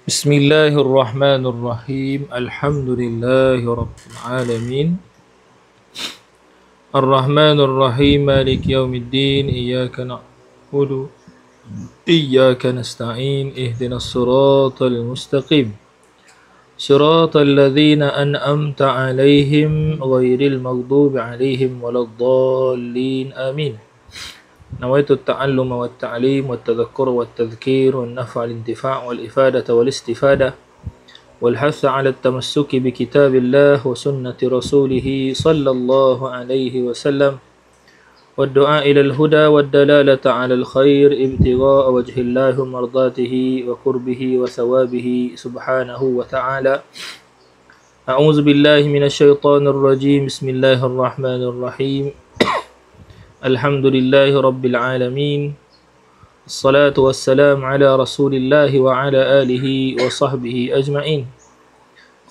Bismillahirrahmanirrahim. Alhamdulillahirabbil Ar-Rahmanir-Rahim. Maliki yaumiddin. Iyyaka na'budu iyyaka nasta'in. Ihdinas siratal mustaqim. Siratal ladzina an'amta 'alaihim ghairil maghdubi 'alaihim waladdallin. Amin. نويت التعلم والتعليم والتذكر والتذكير والنفع الانتفاع والإفادة والاستفادة والحث على التمسك بكتاب الله وسنة رسوله صلى الله عليه وسلم والدعاء إلى الهدى والدلالة على الخير ابتغاء وجه الله ومرضاته وقربه وثوابه سبحانه وتعالى. أعوذ بالله من الشيطان الرجيم. بسم الله الرحمن الرحيم. Alhamdulillahi Rabbil Alamin. Assalatu wassalam ala Rasulillahi wa ala alihi wa sahbihi ajma'in.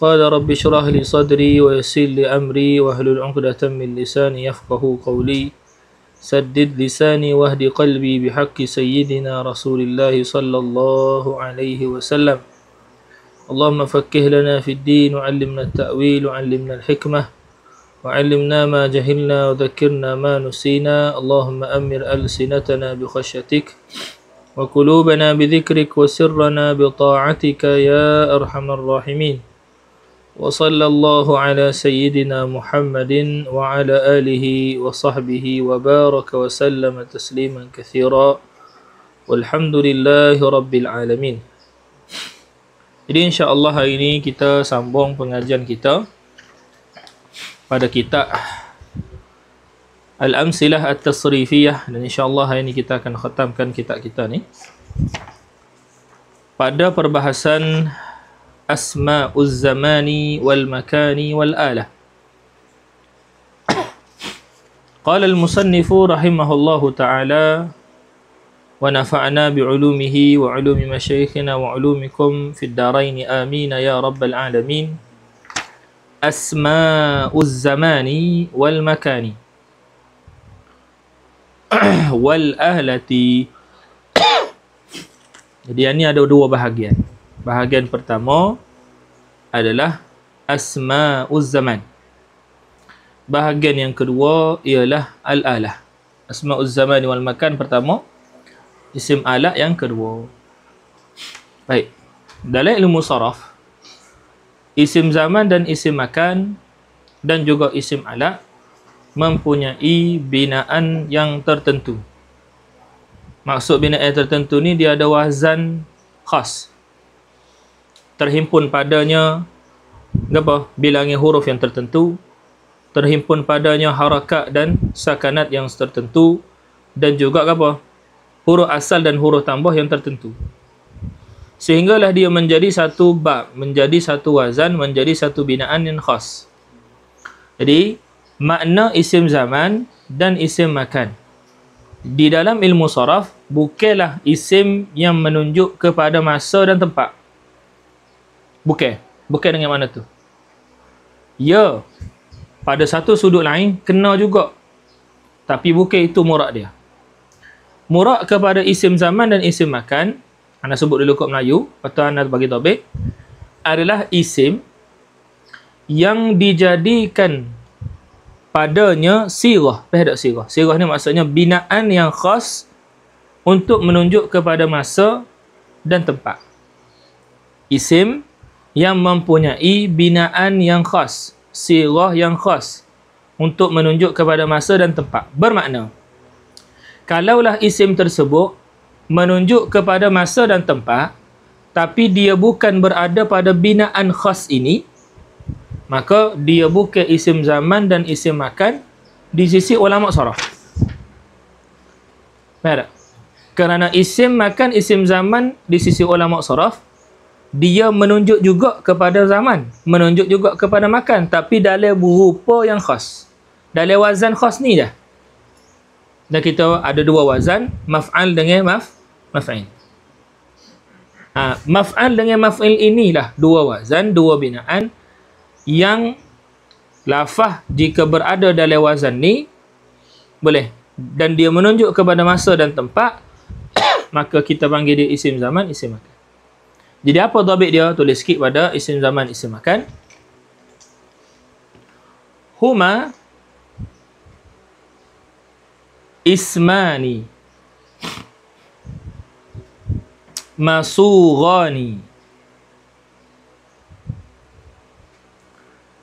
Qala Rabbi syrah li sadri wa yassir li amri wa hlul 'uqdatam min lisani yafqahu qawli. Saddid lisani wahdi qalbi bihaqqi sayyidina Rasulillahi sallallahu alaihi wasallam. Allahumma fakkih lana fid din wa 'allimna at-ta'wil wa 'allimna al-hikmah. وعلمنا ما جهلنا وذكرنا ما نسينا. اللهم أمر ألسنتنا بخشيتك وقلوبنا بذكرك وسرنا بطاعتك يا أرحم الراحمين. وصلى الله على سيدنا محمد وعلى آله وصحبه وبارك وسلم تسليما كثيرا والحمد لله رب العالمين. Jadi insya-Allah hari ini kita sambung pengajian kita pada kitab Al-Amsilah At-Tasrifiyah, dan insya-Allah hari ini kita akan khatamkan kitab kita ni pada perbahasan Asma'uz Zamani wal Makani wal Alah. Qala al-musannifu rahimahullahu ta'ala wa nafa'na bi'ulumihi wa 'ulumi masyayikhina wa 'ulumikum fid darain amin ya rabbal alamin. Asma'uz zamani wal makani wal ahlati. Jadi ini ada dua bahagian. Bahagian pertama adalah asma'uz zaman. Bahagian yang kedua ialah al-alah. Asma'uz zamani wal makan pertama, isim alat yang kedua. Baik. Dalam ilmu saraf, isim zaman dan isim makan dan juga isim alat mempunyai binaan yang tertentu. Maksud binaan tertentu ni dia ada wazan khas. Terhimpun padanya apa? Bilangan huruf yang tertentu, terhimpun padanya harakat dan sakanat yang tertentu, dan juga apa? Huruf asal dan huruf tambah yang tertentu. Sehinggalah dia menjadi satu bab, menjadi satu wazan, menjadi satu binaan yang khas. Jadi, makna isim zaman dan isim makan di dalam ilmu saraf bukanlah isim yang menunjuk kepada masa dan tempat. Bukan dengan mana tu? Ya, pada satu sudut lain kena juga. Tapi bukan itu murad dia. Murad kepada isim zaman dan isim makan, anda sebut dulu kod Melayu, atau anda bagi topik, adalah isim yang dijadikan padanya sirah. Apa sirah? Sirah ni maksudnya binaan yang khas untuk menunjuk kepada masa dan tempat. Isim yang mempunyai binaan yang khas, sirah yang khas untuk menunjuk kepada masa dan tempat. Bermakna, kalaulah isim tersebut menunjuk kepada masa dan tempat, tapi dia bukan berada pada binaan khas ini, maka dia bukan isim zaman dan isim makan di sisi ulama saraf. Baik. Kerana isim makan, isim zaman di sisi ulama saraf, dia menunjuk juga kepada zaman, menunjuk juga kepada makan, tapi dalam rupa yang khas, dalam wazan khas ni dah. Dan kita ada dua wazan, maf'al dengan maf'il. Maf'al dengan maf'il inilah dua wazan, dua binaan yang lafaz jika berada dalam wazan ni boleh, dan dia menunjuk kepada masa dan tempat, maka kita panggil dia isim zaman, isim makan. Jadi apa dhabit dia? Tulis sikit pada isim zaman, isim makan. Huma ismani masughani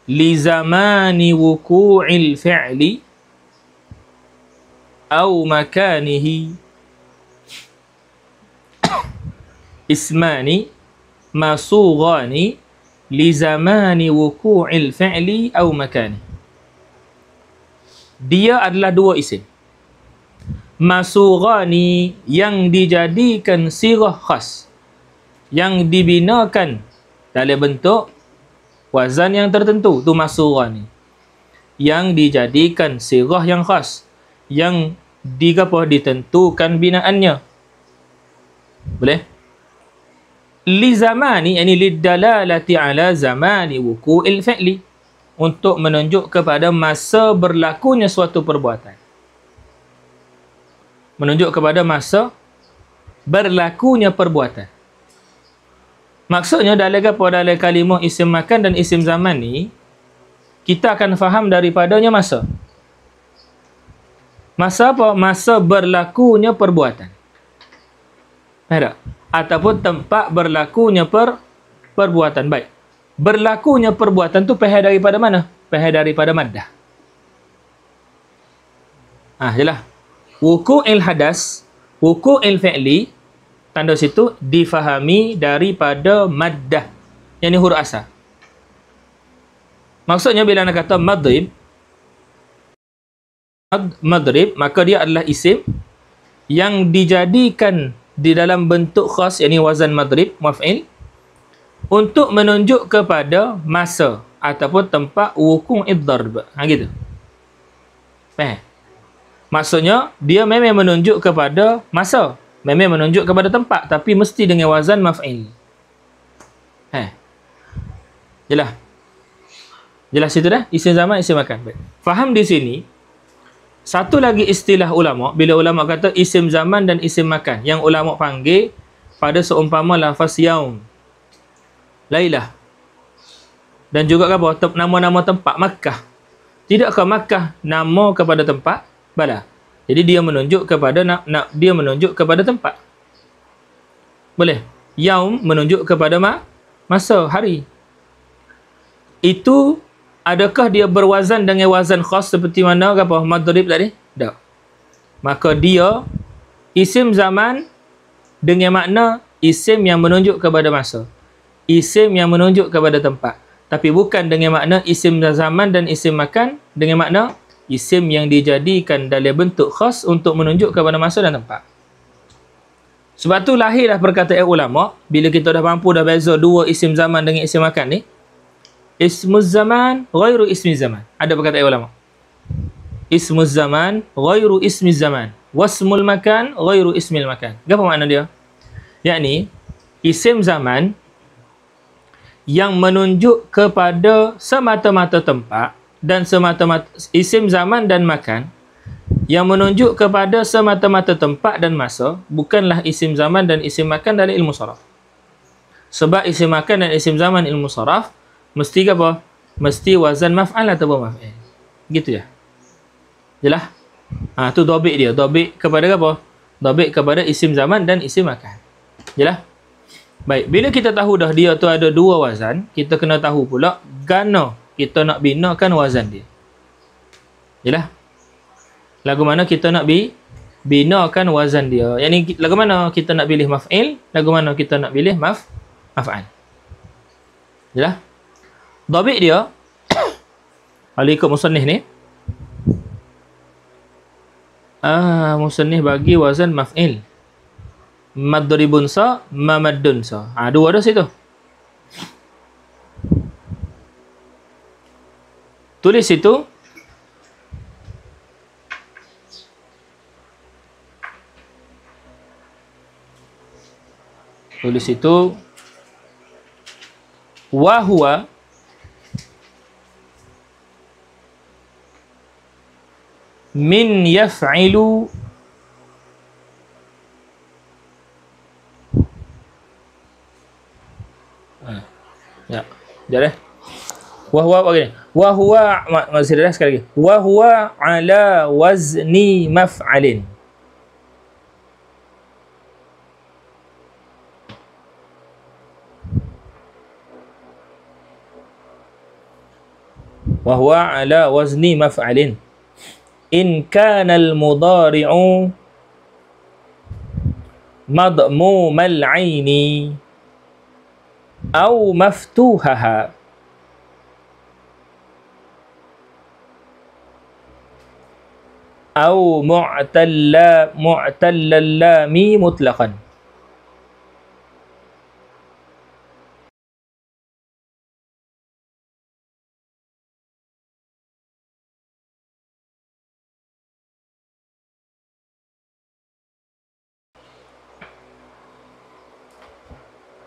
li zamani wuku'il fi'li au makanihi. Ismani masughani li zamani wuku'il fi'li au makanihi. Dia adalah dua isim. Masughani yang dijadikan sirah khas, yang dibinakan dalam bentuk wazan yang tertentu, tu masughani. Yang dijadikan sirah yang khas, yang ditentukan binaannya. Boleh? Li zamani, yani lidalalati ala zamani wuku'il fi'li, untuk menunjuk kepada masa berlakunya suatu perbuatan. Menunjuk kepada masa berlakunya perbuatan. Maksudnya dalam kalimah isim makan dan isim zaman ni, kita akan faham daripadanya masa. Masa apa? Masa berlakunya perbuatan. Faham tak? Ataupun tempat berlakunya perbuatan. Baik. Berlakunya perbuatan tu pihak daripada mana? Pihak daripada maddah. Jelah. Wuku'il hadas, wuku'il fi'li, tanda situ difahami daripada maddah. Yang ni huruf asal. Maksudnya bila nak kata madrib, maka dia adalah isim yang dijadikan di dalam bentuk khas, yakni wazan madrib, maf'il, untuk menunjuk kepada masa ataupun tempat wuku'id darb. Gitu. Faham? Maksudnya dia memang menunjuk kepada masa, memang menunjuk kepada tempat, tapi mesti dengan wazan maf'il. Jelas? Jelas itu dah? Isim zaman, isim makan. Baik. Faham di sini? Satu lagi istilah ulama, bila ulama kata isim zaman dan isim makan, yang ulama panggil pada seumpama lafaz yaum, Lailah, dan juga apa? Nama-nama tempat Makkah. Tidakkah Makkah nama kepada tempat? Bala. Jadi dia menunjuk kepada dia menunjuk kepada tempat. Boleh. Yaum menunjuk kepada masa, hari. Itu adakah dia berwazan dengan wazan khas seperti mana apa madrib tadi? Tak. Maka dia isim zaman dengan makna isim yang menunjuk kepada masa. Isim yang menunjuk kepada tempat. Tapi bukan dengan makna isim zaman dan isim makan, dengan makna isim yang dijadikan dalam bentuk khas untuk menunjuk kepada masa dan tempat. Sebab tu lahirlah perkataan ulama, bila kita dah mampu dah beza dua isim zaman dengan isim makan ni, ismuz zaman ghairu ismiz zaman. Ada perkataan ulama. Ismuz zaman ghairu ismiz zaman. Wasmul makan ghairu ismil makan. Apa makna dia? Yakni isim zaman yang menunjuk kepada semata-mata tempat, dan semata-mata isim zaman dan makan yang menunjuk kepada semata-mata tempat dan masa, bukanlah isim zaman dan isim makan dalam ilmu saraf. Sebab isim makan dan isim zaman ilmu saraf mesti apa? Mesti wazan maf'al atau maf'il. Gitu ya. Jelas? Tu dhabit dia. Dhabit kepada apa? Dhabit kepada isim zaman dan isim makan. Jelas? Baik, bila kita tahu dah dia tu ada dua wazan, kita kena tahu pula gana kita nak binakan wazan dia. Jelas? Lagu mana kita nak binakan wazan dia. Yang ni lagu mana kita nak pilih maf'il, lagu mana kita nak pilih maf'al. Jelas? Dhabit dia kalau ikut musannif ni, musannif bagi wazan maf'il. Madribun sa, mamaddun sa. Dua dah situ. Tulis situ. Tulis situ. Wa huwa min yaf'ilu Ya. Sekejap wa huwa begini. Wa huwa masih dah sekali lagi. Wa huwa ala wazni maf'alin. Wa huwa ala wazni maf'alin. In kana al-mudhari'u madmumal 'aini aw maftuhaha aw mu'tallal lami mutlaqan.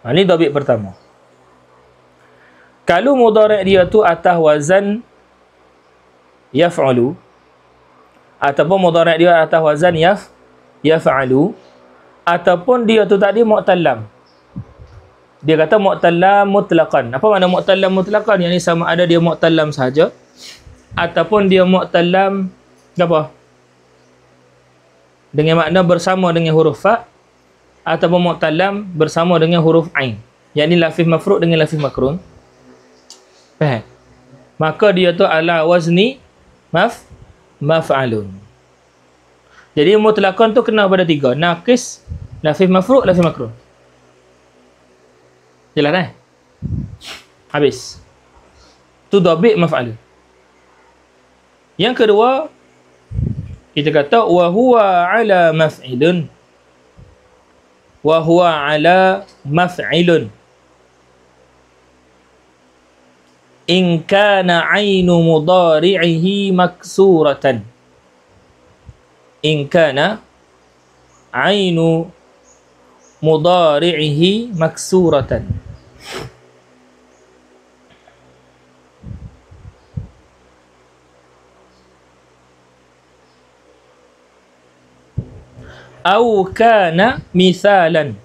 Ini dhabit pertama. Kalau mudhari' dia tu atas wazan yaf'alu ataupun mudhari' dia atas wazan yaf'alu ataupun dia tu tadi mu'tallam. Dia kata mu'tallam mutlaqan. Apa makna mu'tallam mutlaqan? Yang ni sama ada dia mu'tallam sahaja ataupun dia mu'tallam apa? Dengan makna bersama dengan huruf fa ataupun mu'tallam bersama dengan huruf ain. Yang ni lafif mafru' dengan lafif makrun. Faham? Maka dia tu ala wazni maf'alun. Jadi mutlaqan tu kena pada 3. Naqis, lafif mafru', lafif makrun. Jelas habis. Tu dhabit maf'alun. Yang kedua, kita kata wa huwa ala maf'ilun. Wa huwa ala maf'ilun. In kana 'ainu mudhari'ihi maksuratan. In kana 'ainu mudhari'ihi maksuratan. Au kana misalan.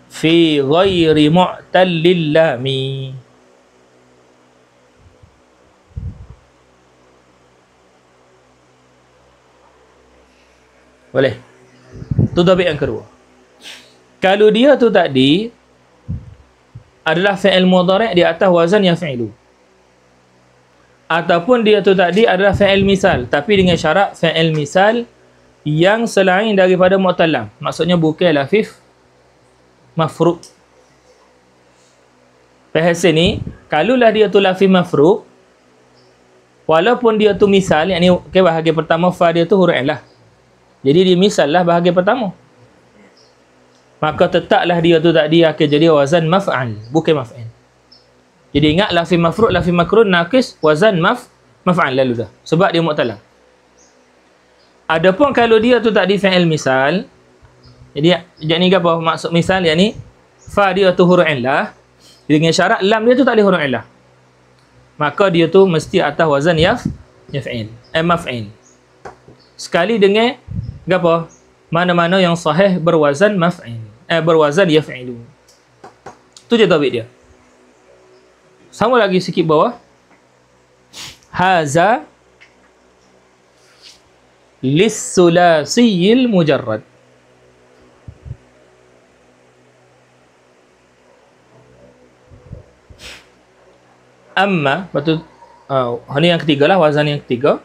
Fi ghairi mu'tallil lami. Boleh. Tu dhabit yang kedua. Kalau dia tu tadi adalah fi'il mudhari' di atas wazan yaf'ilu. Ataupun dia tu tadi adalah fi'il misal, tapi dengan syarat fi'il misal yang selain daripada mu'tallam. Maksudnya bukan lafif mafru'. Bahasa ni, kalulah dia tu lafif mafru', walaupun dia tu misal, yang ni okay, bahagian pertama fa dia tu huruf ilah. Jadi dia misal lah bahagian pertama. Maka tetaplah dia tu tadi akan jadi wazan maf'al, bukan maf'il. Jadi ingat lafif mafru', lafif makrun, naqis, wazan maf'al lalu dah. Sebab dia mu'tallam. Adapun kalau dia tu tadi fi'il misal, jadi yang ni apa maksud misal yang ni? Fa dia tu huruf illah, dengan syarat lam dia tu tak ada huruf illah. Maka dia tu mesti atas wazan yaf'il, maf'il. Sekali dengan apa? Mana-mana yang sahih berwazan maf'il, berwazan yaf'ilu. Tu je tabik dia. Sama lagi sikit bawah. Haza lis-sulasiyil mujarrad. Amma, betul. Ini yang ketiga lah, wazan yang ketiga.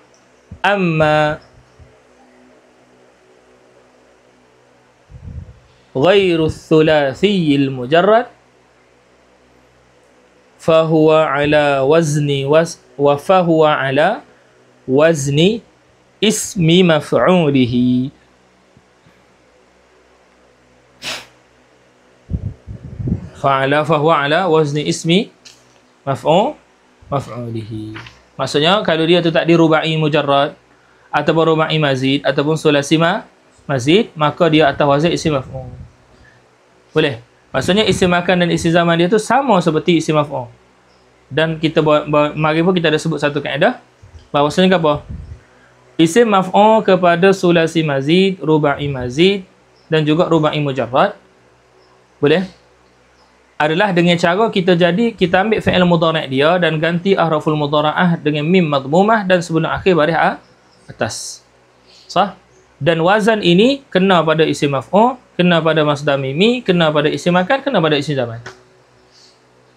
Amma ghairu thulasiyil mujarrad fahuwa ala wazni wa fahuwa ala wazni ismi maf'ulihi. Fa'ala fahuwa ala wazni ismi maf'ulihi. Maksudnya kalau dia tu tak di rubai mujarrad ataupun rubai mazid ataupun sulasi mazid, maka dia atas wazan isim maf'ul. Boleh. Maksudnya isim makan dan isim zaman dia tu sama seperti isim maf'ul. Dan kita mari pun kita ada sebut satu kaedah bahawasanya apa? Isim maf'ul kepada sulasi mazid, rubai mazid dan juga rubai mujarrad. Boleh? Adalah dengan cara kita ambil fi'il mudhari' dia dan ganti ahraful mudhara'ah dengan mim madmumah dan sebelum akhir baris atas. Sah? Dan wazan ini kena pada isim maf'ul, kena pada masdar mimi, kena pada isim makan, kena pada isim zaman.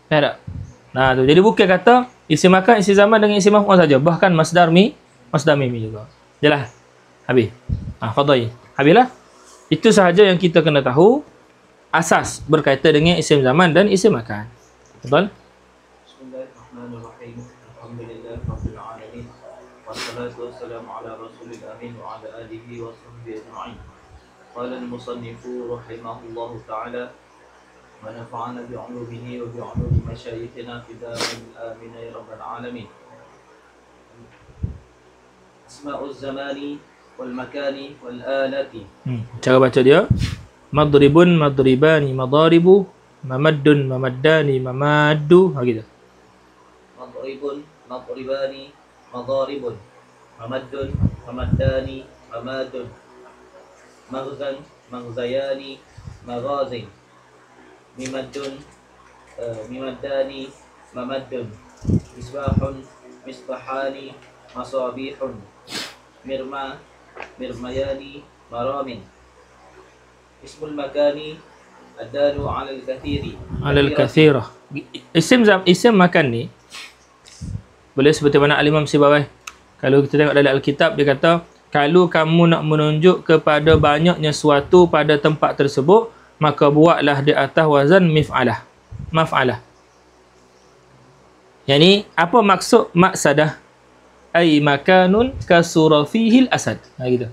Faham tak? Nah, tu. Jadi bukan kata isim makan, isim zaman dengan isim maf'ul saja, bahkan masdar mimi juga. Jelas? Habis. Fadhil. Habislah. Itu sahaja yang kita kena tahu. Asas berkaitan dengan isim zaman dan isim makan. Betul? Bismillahirrahmanirrahim. Alhamdulillahirabbil alamin. Wassalatu wassalamu ala rasulil amin wa ala alihi wa sahbihi ajma'in. Qala al-musannifu rahimahullahu ta'ala wa nafa'ana bi'ulumihi wa bi'ulumi masyayikhina fi daril amin ya rabbal alamin. Asma'uz zamani wal makani wal alati. Cara baca dia madribun, madribani, madaribu, mamaddun, mamaddani, mamaddu. Gitu. Madribun, madribani, madaribun, mamaddun, mamaddani, mamadun, maghzan, maghzayani, maghazin, mimaddun, mimaddani, mamaddun, misbahun, misbahani, masabihun, mirma, mirmayani, maramin. Ismul makani ad-dalu 'ala al-kathiri. 'Ala al-kathirah. Isim makan ni boleh seperti mana Al-Imam Sibawai. Kalau kita tengok dalam Alkitab, dia kata, kalau kamu nak menunjuk kepada banyaknya sesuatu pada tempat tersebut, maka buatlah di atas wazan mif'alah. Maf'alah. Yani apa maksud maksadah? Ai makanun kasura fihi al-asad. Gitu.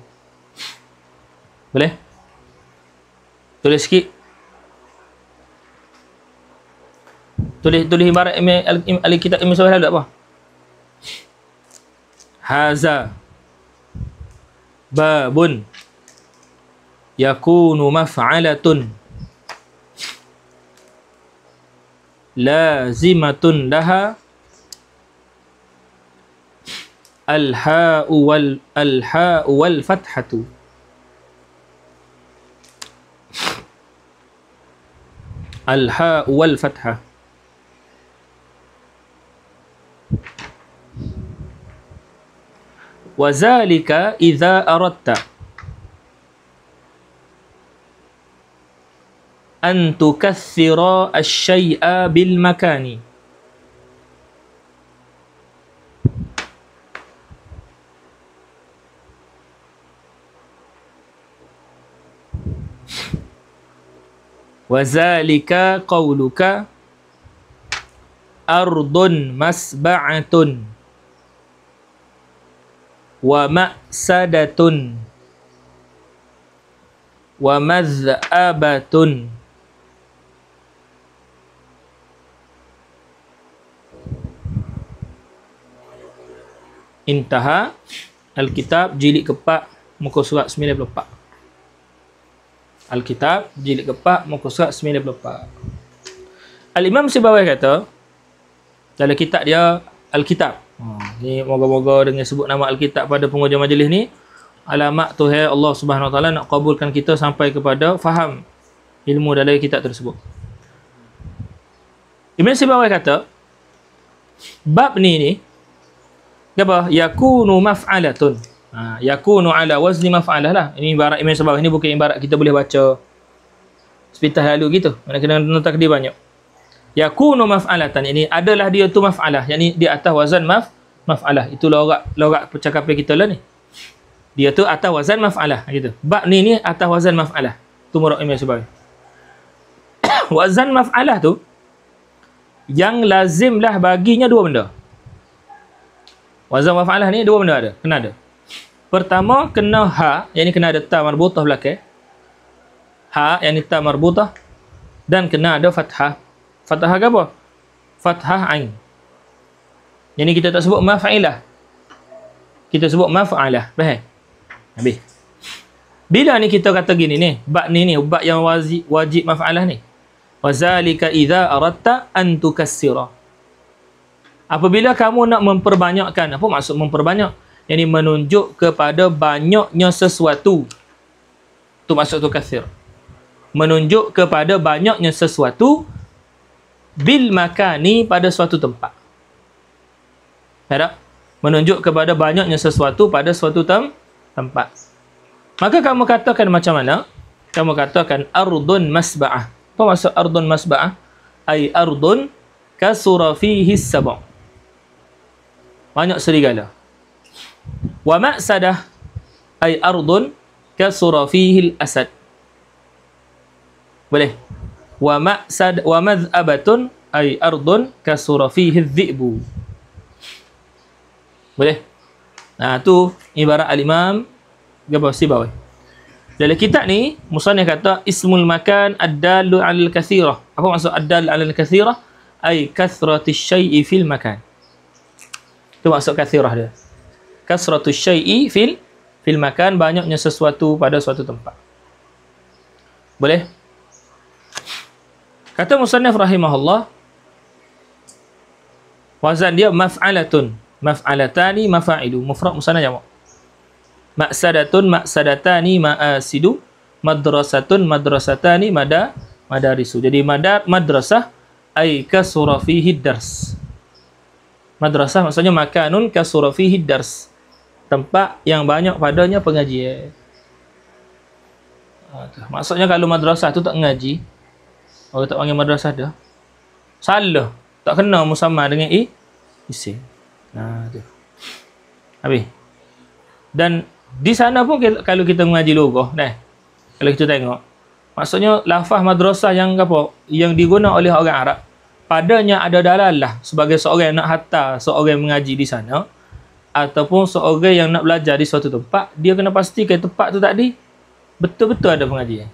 Boleh? Tulis sikit. Tulis ibarat Alkitab Ibn Sawah ada apa? Haza babun yakunu maf'alatun lazimatun laha al-ha'u wal fathatu. Al-ha wal fathah. Wa zalika idza aradta an tukaththira asy-syai'a bil makani. Wazalika qawluka ardun masba'atun wa ma'sadatun wa madh'abatun. Intaha Alkitab jilid ke-4 muka surat 94. Alkitab jilid ke-4 muka surat 94. Al-Imam Sibawai kata dalam kitab dia Alkitab. Ni moga-moga dengan sebut nama Alkitab pada penghujung majlis ni, alamat Tuhan Allah Subhanahu Wa Taala nak kabulkan kita sampai kepada faham ilmu dalam kitab tersebut. Imam Sibawai kata bab ni apa? Yakunu maf'alatun. Yakunu ala wazni maf'alah lah. Ini ibarat Imam Sibawai. Ini bukan ibarat kita boleh baca sepitah lalu gitu. Mana kena takdir banyak. Yakunu maf'alatan. Ini adalah dia tu maf'alah. Yang ni di atas wazan maf'alah. Itu lorak percakapan kita lah ni. Dia tu atas wazan maf'alah gitu. Bab ni atas wazan maf'alah. Tu murad Imam Sibawai. Wazan maf'alah tu yang lazimlah baginya dua benda. Wazan maf'alah ni dua benda ada. Kena ada. Pertama, kena ha, yang ni kena ada ta marbutah belakang. Ha, yang ni ta marbutah. Dan kena ada fathah. Fathah ke apa? Fathah ain. Yang ni kita tak sebut maf'ilah. Kita sebut maf'alah. Faham? Habis. Bila ni kita kata gini ni, bab ni bab yang wajib maf'alah ni. Wazalika idza aradta an tukassira. Apabila kamu nak memperbanyakkan, apa maksud memperbanyak? Yang ini menunjuk kepada banyaknya sesuatu. Tu maksud tu kathir. Menunjuk kepada banyaknya sesuatu bil makani pada suatu tempat. Tak? Menunjuk kepada banyaknya sesuatu pada suatu tempat. Maka kamu katakan macam mana? Kamu katakan ardun masba'ah. Apa maksud ardun masba'ah? Ay ardun kasura fihi sab'a. Banyak serigala. Wa ma'sadah ay ardun kasura fihi al-asad. Boleh? Wa ma'sad wa madh'abatun ay ardun kasura fihi adh-dhi'bu. Boleh? Nah, tu ibarat al-Imam Gabasibawi. Dalam kitab ni, musannif kata ismul makan ad-dallu 'alal katsirah. Apa maksud ad-dall 'alal katsirah? Ai kathratu syai'i fil makan. Itu maksud katsirah dia. Kathratu syai'i fil makan, banyaknya sesuatu pada suatu tempat. Boleh? Kata musannif rahimahullah, wazan dia maf'alatun, maf'alatani, mafa'ilu, mufrad musanna jamak. Ma'sadatun, ma'sadatani, ma'asidu, madrasatun, madrasatani, madarisu. Jadi madrasah ay kasura fihi dars. Madrasah maksudnya makanun kasura fihi dars. Tempat yang banyak padanya pengajian. Maksudnya kalau madrasah tu tak mengaji, orang tak panggil madrasah dah, salah. Tak kena musamma dengan isim. Nah, tu. Habis. Dan di sana pun kalau kita mengaji lugah, kalau kita tengok, maksudnya lafaz madrasah yang apa? Yang digunakan oleh orang Arab, padanya ada dalalah sebagai seorang yang nak hantar seorang yang mengaji di sana, ataupun seorang yang nak belajar di suatu tempat, dia kena pastikan tempat tu tadi betul-betul ada pengajian.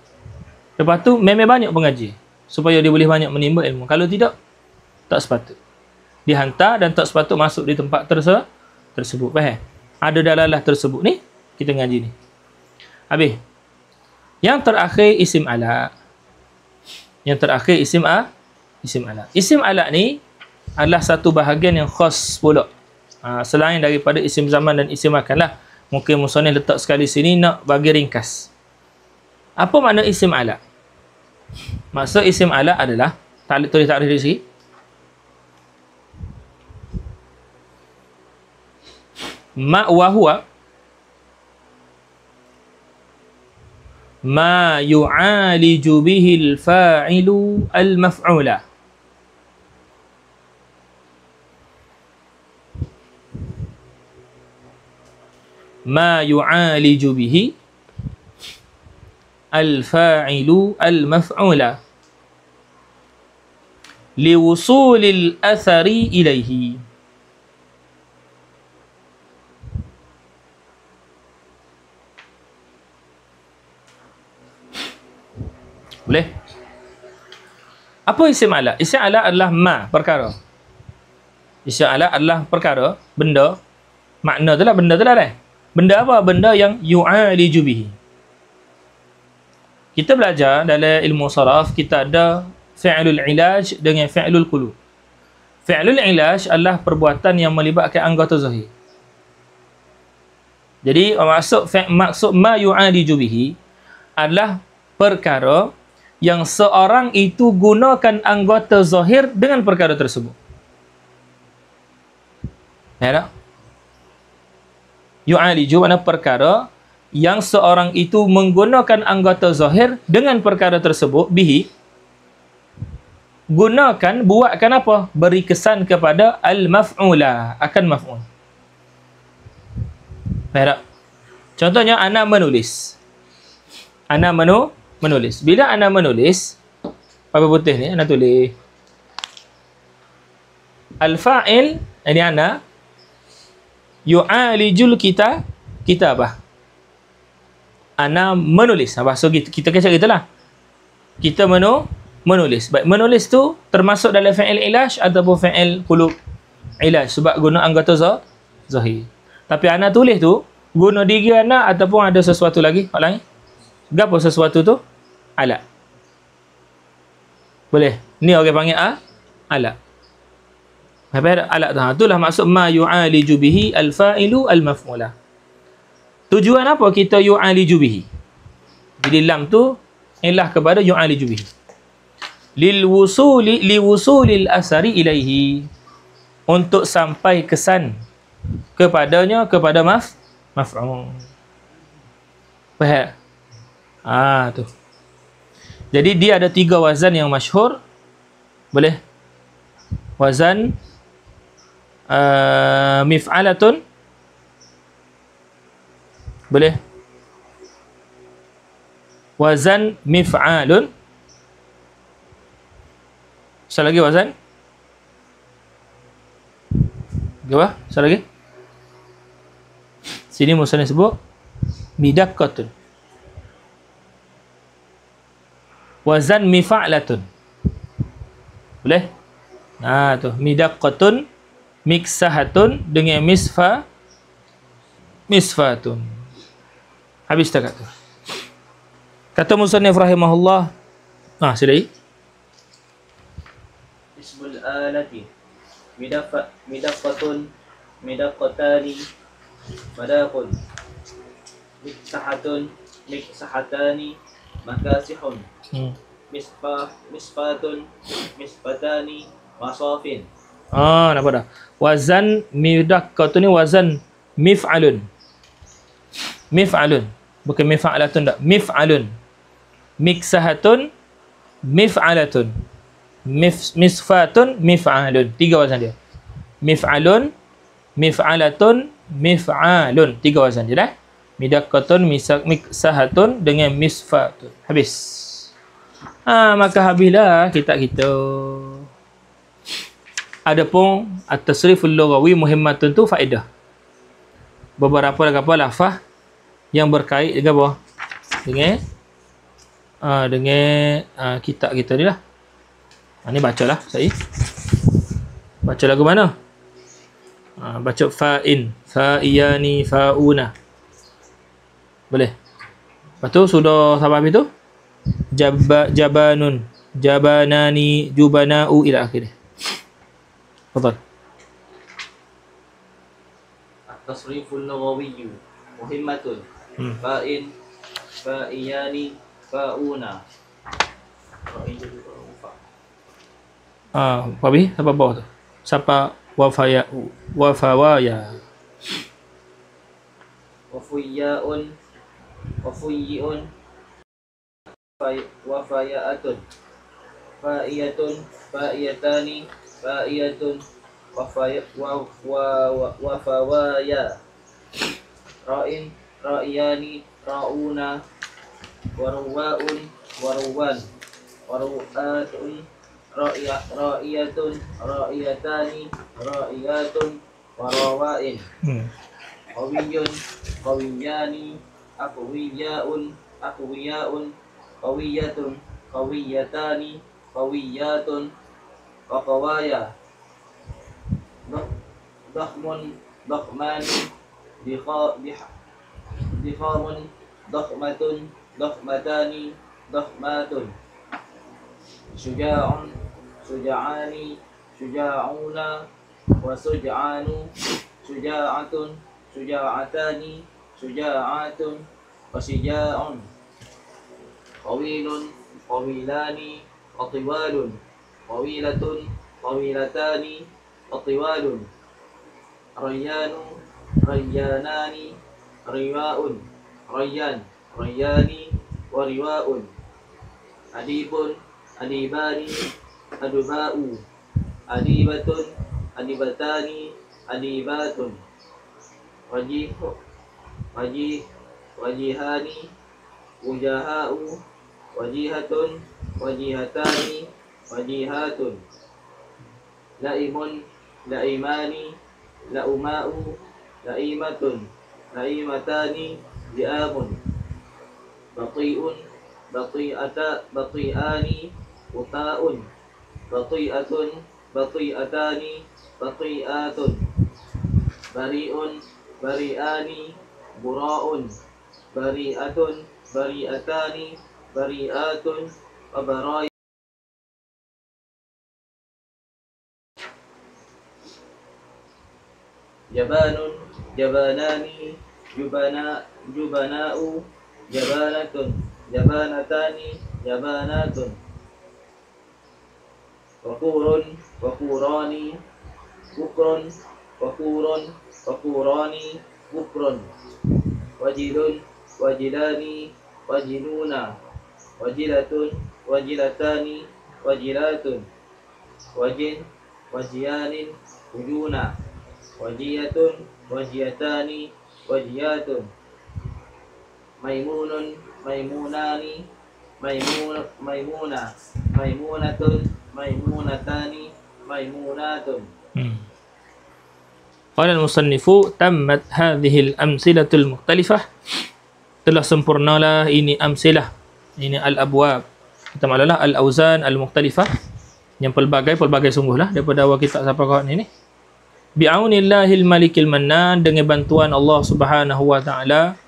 Lepas tu memang banyak pengaji supaya dia boleh banyak menimba ilmu. Kalau tidak, tak sepatut dihantar dan tak sepatut masuk di tempat tersebut. Faham? Ada dalalah tersebut ni, kita ngaji ni. Habis. Yang terakhir isim ala. Yang terakhir isim ala. Isim ala ni adalah satu bahagian yang khas pula. Selain daripada isim zaman dan isim makan lah. Mungkin musannif letak sekali sini nak bagi ringkas. Apa makna isim ala? Maksud isim ala adalah, tulis takrif di sini. Ma wa huwa ma yu'aliju bihi al-fa'ilu al-maf'ula. Ma yu'aliju bihi al-fa'ilu al-maf'ula liwusulil athari ilaihi. Boleh? Apa isim ala? Isim ala adalah ma, perkara. Isim ala adalah perkara, benda. Makna tu lah, benda tu lah. Benda apa? Benda yang yu'aliju bihi. Kita belajar dalam ilmu saraf, kita ada fi'lul ilaj dengan fi'lul qulub. Fi'lul ilaj adalah perbuatan yang melibatkan anggota zahir. Jadi maksud ma yu'aliju bihi adalah perkara yang seorang itu gunakan anggota zahir dengan perkara tersebut. Ya tak? Yu'aliju makna perkara yang seorang itu menggunakan anggota zahir dengan perkara tersebut, bihi, gunakan, buatkan apa? Beri kesan kepada al-maf'ula, akan maf'ul. Ya tak? Contohnya, anak menulis. Anak menulis. Bila anak menulis, paper putih ni, anak tulis. Al-fa'il, ini anak, yu'alijul kitabah. Anak menulis. Bahasa kita kata gitulah. Kita menulis. Baik, menulis tu termasuk dalam fi'il ilaj ataupun fi'il qulub ilaj, sebab guna anggota zahir. Tapi anak tulis tu guna diri anak ataupun ada sesuatu lagi hak lain. Gapo sesuatu tu? Alat. Boleh. Ni orang panggil alat. Apa alat tu? Itulah maksud ma yu'aliju bihi al-fa'ilu al-maf'ula. Tujuan apa kita yu'aliju bihi? Jadi lam tu ilah kepada yu'aliju bihi. Liwusulil asari ilaihi. Untuk sampai kesan kepadanya, kepada maf'ul. Faham? Tu. Jadi dia ada 3 wazan yang masyhur. Boleh? Wazan mif'alatun. Boleh? Wazan mif'alun. Sekali lagi wazan. Apa? Sekali lagi. Sini musannif sebut midaqqatun. Wazan mif'alatun. Boleh? Tu midaqqatun, miksahatun dengan misfatun. Habis tak kata. Kata musannif rahimahullah. Sedai. Ismul alati midaqqatun, midaqqatani, madaqun, miksahatun, miksahatani, makasihun, misfatun, misfatani, masafin. Nampak dah. Wazan midaqqatun ni wazan mif'alun. Mif'alun. Bukan mif'alatun tak. Mif'alun. Miksahatun, mif'alatun. Misfatun, mif'alun. 3 wazan dia. Mif'alun, mif'alatun, mif'alun. 3 wazan dia dah. Midaqqatun, miksahatun dengan misfatun. Habis. Maka habislah kitab kita. Adapun at-tasriful lughawi muhimmatun tu faedah. Beberapa lafaz yang berkait dengan apa? Dengan kitab kita ni lah. Ni bacalah saya. Baca lagu mana? Baca fa'in, fa'iyani, fa'una. Boleh. Lepas tu sudah sampai habis tu? Jabanun, jabanani, jubana'u ila akhirih. Fadal. At-tasriful lughawiyyu muhimmatun. Fa'in, fa'iyani, fa'una. Habis sampai bawah tu. Sampai wafawaya. Wafuyyaun, wafuyyiun, wafayatun, fa'iyatun, fa'iyatani, fa'iyatun, wafawaya. Ra'in, ra'iyani, ra'una, waruwa'un, waruwan, waru'atun, ra'iyatun, ra'iyatani, ra'iyatun, warawa'in. Qawiyun, qawiyani, aqwiyaun, aqwiyaun, qawiyatun, qawiyatani, qawiyatun, qawaya. Dakhmun, dakhmani, dikhamun, dakhmatun, dakhmatani, dakhmatun. Syuja'un, syuja'ani, syuja'una, wa suja'anu, syuja'atun, syuja'atani, syuja'atun, wa syuja'un. Qawilun, qawilani, qatiwalun, qawilatun, qawilatani, qatiwalun. Rayyanu, rayyanani, riwa'un, rayyan, rayyani, wa riwa'un. Adibun, adibani, aduba'u, adibatun, adibatani, adibatun. Wajihu, wajihani, wujaha'u, wajihatun, wajihatani, wajihatun. Laimun, laimani, lauma'u, laimatun, laimatani, li'amun. Bati'un, bati'ani, uta'un, bati'atun, bati'atani, bati'atun. Bari'un, bari'ani, bura'un, bari'atun, bari'atani, bari'atun, wabarai. جبان جبانان جبناء جبانة جبانتان جبانات وقور وقوران بكر وقور وقوران بكر وجل وجلان وجلون وجلة وجلتان وجلات وجن وجيان وجونا وجية وجيتان وجيات ميمون ميمونان ميمونة ميمونة ميمونتان ميمونات. قال المصنف تمت هذه الأمثلة المختلفة. Telah sempurnalah ini amsilah, ini al-abwab, kita maknalah al-auzan al-mukhtalifah, yang pelbagai sungguhlah daripada awal kitab sampai kat ni. Bi'aunillahil malikil mannan, dengan bantuan Allah Subhanahu wa taala,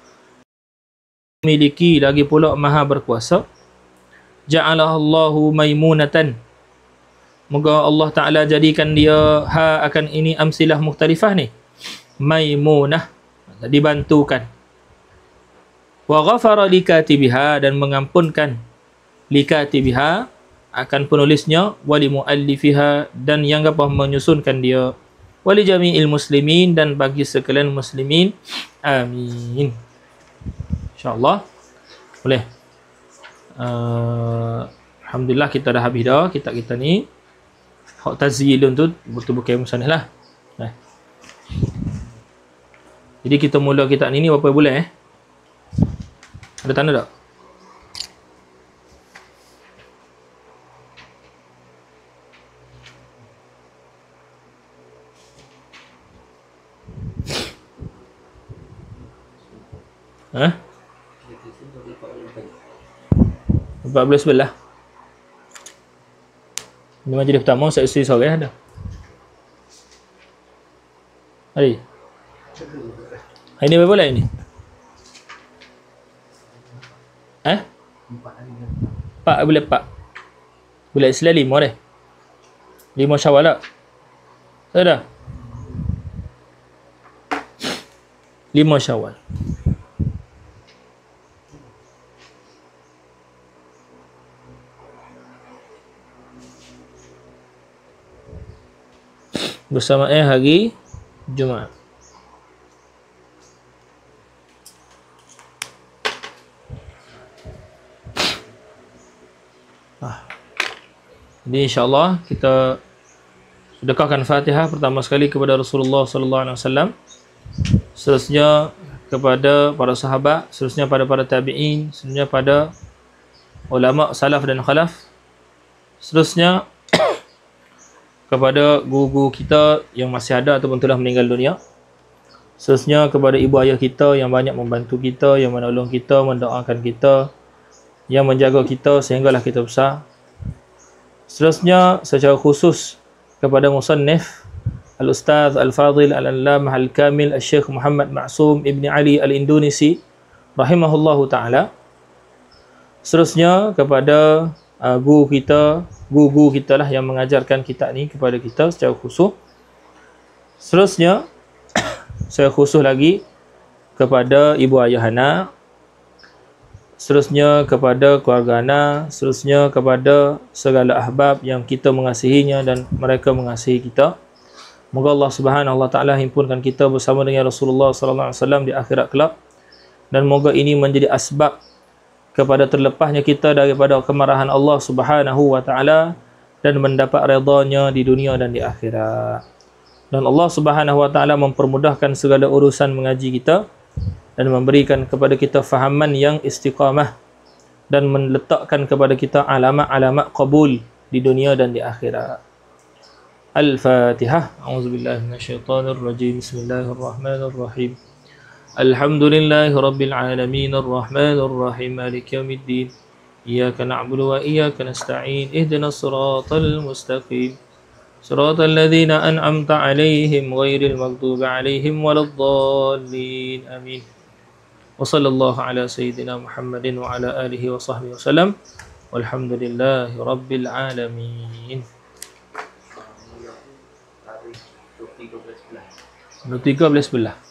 memiliki lagi pula maha berkuasa. Ja'alallahu maimunatan, moga Allah taala jadikan dia akan ini amsilah mukhtalifah ni maimunah, dibantukan. Wa ghafara likatibiha, dan mengampunkan likatibiha akan penulisnya, wali muallifiha, dan yang menyusunkan dia, wali jami'il muslimin, dan bagi sekalian muslimin. Amin. InsyaAllah boleh. Alhamdulillah kita dah habis dah kitab kita ni. Hak tazyilun tu betul bukan musannaf lah. Jadi kita mula kitab ni berapa bulan Ada tanda tak? Ha? 14 belah. Ini majlis pertama, seksi sore ada. Hari. Hari ni berapa bulan ini? 4 bulan 4. Bulan Islam 5 dah. 5 Syawal tak? Tak dah? 5 Syawal. Bersama hari Jumaat. Jadi insya-Allah kita sedekahkan Fatihah pertama sekali kepada Rasulullah sallallahu alaihi wasallam. Seterusnya kepada para sahabat, seterusnya pada para tabi'in, seterusnya pada ulama salaf dan khalaf. Seterusnya kepada guru-guru kita yang masih ada ataupun telah meninggal dunia. Seterusnya kepada ibu ayah kita yang banyak membantu kita, yang menolong kita, mendoakan kita, yang menjaga kita sehinggalah kita besar. Seterusnya secara khusus kepada musannif Al-Ustaz Al-Fadhil Al-Allamah Al-Kamil Al-Syekh Muhammad Ma'sum Ibn Ali Al-Indonesi rahimahullahu ta'ala. Seterusnya kepada guru kita lah yang mengajarkan kitab ni kepada kita secara khusus. Seterusnya secara khusus lagi kepada ibu ayah anak, seterusnya kepada keluarga anak, seterusnya kepada segala ahbab yang kita mengasihinya dan mereka mengasihi kita. Moga Allah Subhanahu wa taala himpunkan kita bersama dengan Rasulullah sallallahu alaihi wasallam di akhirat kelak, dan moga ini menjadi asbab kepada terlepasnya kita daripada kemarahan Allah Subhanahu wa taala dan mendapat redha-Nya di dunia dan di akhirat. Dan Allah Subhanahu wa taala mempermudahkan segala urusan mengaji kita dan memberikan kepada kita fahaman yang istiqamah dan meletakkan kepada kita alamat-alamat qabul di dunia dan di akhirat. Al-Fatihah. A'udzubillahi minasyaitonir rajim. Bismillahirrahmanirrahim. Alhamdulillahi rabbil alamin arrahmanir rahim maliki yaumiddin. Iyyaka na'budu wa iyyaka nasta'in. Ihdinas siratal mustaqim. Siratal ladzina an'amta 'alaihim ghairil maghdubi 'alaihim waladdallin. Amin. Wa sallallahu ala sayyidina Muhammadin wa ala alihi wa sahbihi wasallam. Walhamdulillahi rabbil alamin. 23 boleh sebelah.